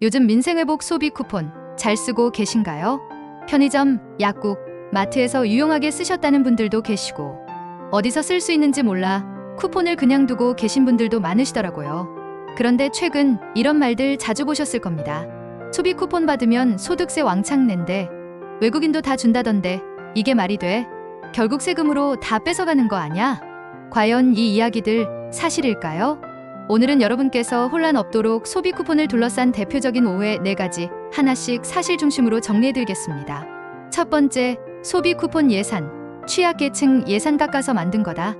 요즘 민생회복 소비 쿠폰 잘 쓰고 계신가요? 편의점, 약국, 마트에서 유용하게 쓰셨다는 분들도 계시고 어디서 쓸 수 있는지 몰라 쿠폰을 그냥 두고 계신 분들도 많으시더라고요. 그런데 최근 이런 말들 자주 보셨을 겁니다. 소비 쿠폰 받으면 소득세 왕창 낸대. 외국인도 다 준다던데 이게 말이 돼? 결국 세금으로 다 뺏어가는 거 아냐? 과연 이 이야기들 사실일까요? 오늘은 여러분께서 혼란 없도록 소비 쿠폰을 둘러싼 대표적인 오해 4가지 하나씩 사실 중심으로 정리해드리겠습니다. 첫 번째, 소비 쿠폰 예산. 취약계층 예산 깎아서 만든 거다.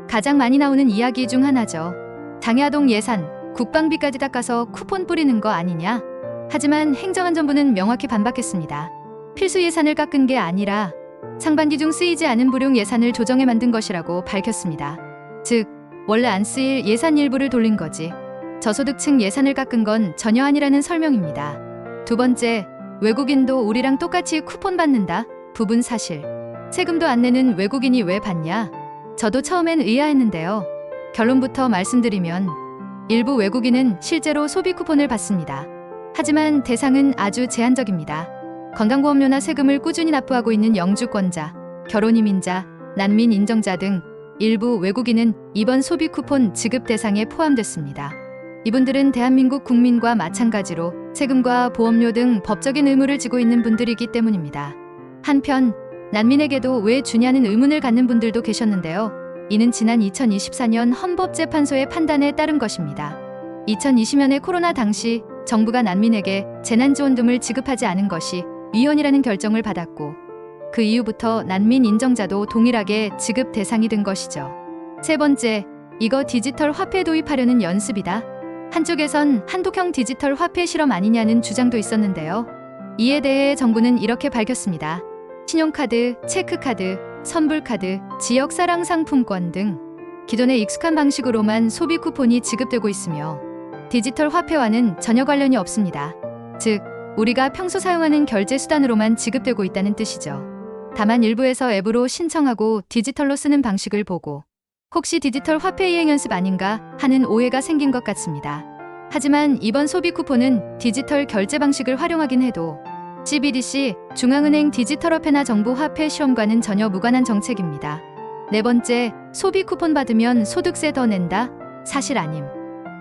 가장 많이 나오는 이야기 중 하나죠. 장야동 예산, 국방비까지 닦아서 쿠폰 뿌리는 거 아니냐? 하지만 행정안전부는 명확히 반박했습니다. 필수 예산을 깎은 게 아니라 상반기 중 쓰이지 않은 불용 예산을 조정해 만든 것이라고 밝혔습니다. 즉, 원래 안 쓰일 예산 일부를 돌린 거지. 저소득층 예산을 깎은 건 전혀 아니라는 설명입니다. 두 번째, 외국인도 우리랑 똑같이 쿠폰 받는다. 부분 사실. 세금도 안 내는 외국인이 왜 받냐? 저도 처음엔 의아했는데요. 결론부터 말씀드리면 일부 외국인은 실제로 소비 쿠폰을 받습니다. 하지만 대상은 아주 제한적입니다. 건강보험료나 세금을 꾸준히 납부하고 있는 영주권자, 결혼이민자, 난민 인정자 등 일부 외국인은 이번 소비 쿠폰 지급 대상에 포함됐습니다. 이분들은 대한민국 국민과 마찬가지로 세금과 보험료 등 법적인 의무를 지고 있는 분들이기 때문입니다. 한편 난민에게도 왜 주냐는 의문을 갖는 분들도 계셨는데요. 이는 지난 2024년 헌법재판소의 판단에 따른 것입니다. 2020년의 코로나 당시 정부가 난민에게 재난지원금을 지급하지 않은 것이 위헌이라는 결정을 받았고 그 이후부터 난민 인정자도 동일하게 지급 대상이 된 것이죠. 세 번째, 이거 디지털 화폐 도입하려는 연습이다. 한쪽에선 한독형 디지털 화폐 실험 아니냐는 주장도 있었는데요. 이에 대해 정부는 이렇게 밝혔습니다. 신용카드, 체크카드, 선불카드, 지역사랑 상품권 등 기존의 익숙한 방식으로만 소비 쿠폰이 지급되고 있으며 디지털 화폐와는 전혀 관련이 없습니다. 즉, 우리가 평소 사용하는 결제 수단으로만 지급되고 있다는 뜻이죠. 다만 일부에서 앱으로 신청하고 디지털로 쓰는 방식을 보고 혹시 디지털 화폐 이행 연습 아닌가 하는 오해가 생긴 것 같습니다. 하지만 이번 소비 쿠폰은 디지털 결제 방식을 활용하긴 해도 CBDC, 중앙은행 디지털화폐나 정부 화폐 시험과는 전혀 무관한 정책입니다. 네 번째, 소비 쿠폰 받으면 소득세 더 낸다? 사실 아님.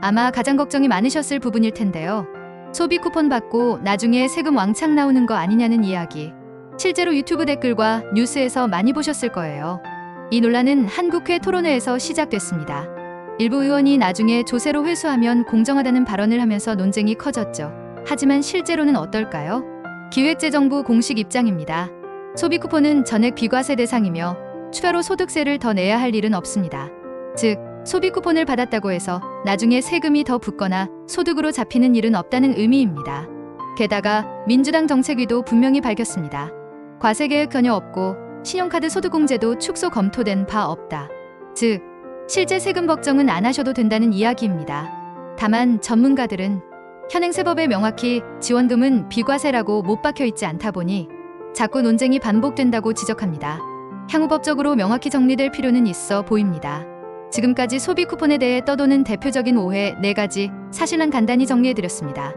아마 가장 걱정이 많으셨을 부분일 텐데요. 소비 쿠폰 받고 나중에 세금 왕창 나오는 거 아니냐는 이야기. 실제로 유튜브 댓글과 뉴스에서 많이 보셨을 거예요. 이 논란은 한국회 토론회에서 시작됐습니다. 일부 의원이 나중에 조세로 회수하면 공정하다는 발언을 하면서 논쟁이 커졌죠. 하지만 실제로는 어떨까요? 기획재정부 공식 입장입니다. 소비 쿠폰은 전액 비과세 대상이며 추가로 소득세를 더 내야 할 일은 없습니다. 즉, 소비 쿠폰을 받았다고 해서 나중에 세금이 더 붙거나 소득으로 잡히는 일은 없다는 의미입니다. 게다가 민주당 정책위도 분명히 밝혔습니다. 과세 계획 전혀 없고 신용카드 소득공제도 축소 검토된 바 없다. 즉, 실제 세금 걱정은 안 하셔도 된다는 이야기입니다. 다만 전문가들은 현행세법에 명확히 지원금은 비과세라고 못 박혀 있지 않다 보니 자꾸 논쟁이 반복된다고 지적합니다. 향후 법적으로 명확히 정리될 필요는 있어 보입니다. 지금까지 소비 쿠폰에 대해 떠도는 대표적인 오해 4가지 사실만 간단히 정리해드렸습니다.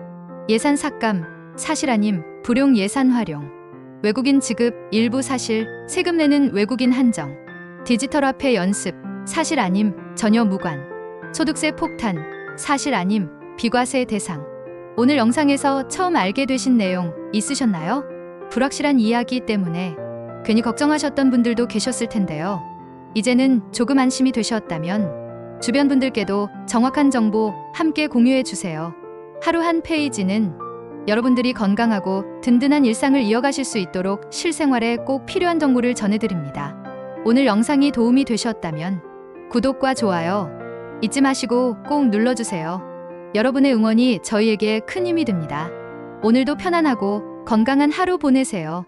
예산 삭감, 사실 아님, 불용 예산 활용, 외국인 지급, 일부 사실, 세금 내는 외국인 한정, 디지털 화폐 연습, 사실 아님, 전혀 무관, 소득세 폭탄, 사실 아님, 비과세 대상. 오늘 영상에서 처음 알게 되신 내용 있으셨나요? 불확실한 이야기 때문에 괜히 걱정하셨던 분들도 계셨을 텐데요. 이제는 조금 안심이 되셨다면 주변 분들께도 정확한 정보 함께 공유해 주세요. 하루 한 페이지는 여러분들이 건강하고 든든한 일상을 이어가실 수 있도록 실생활에 꼭 필요한 정보를 전해드립니다. 오늘 영상이 도움이 되셨다면 구독과 좋아요 잊지 마시고 꼭 눌러주세요. 여러분의 응원이 저희에게 큰 힘이 됩니다. 오늘도 편안하고 건강한 하루 보내세요.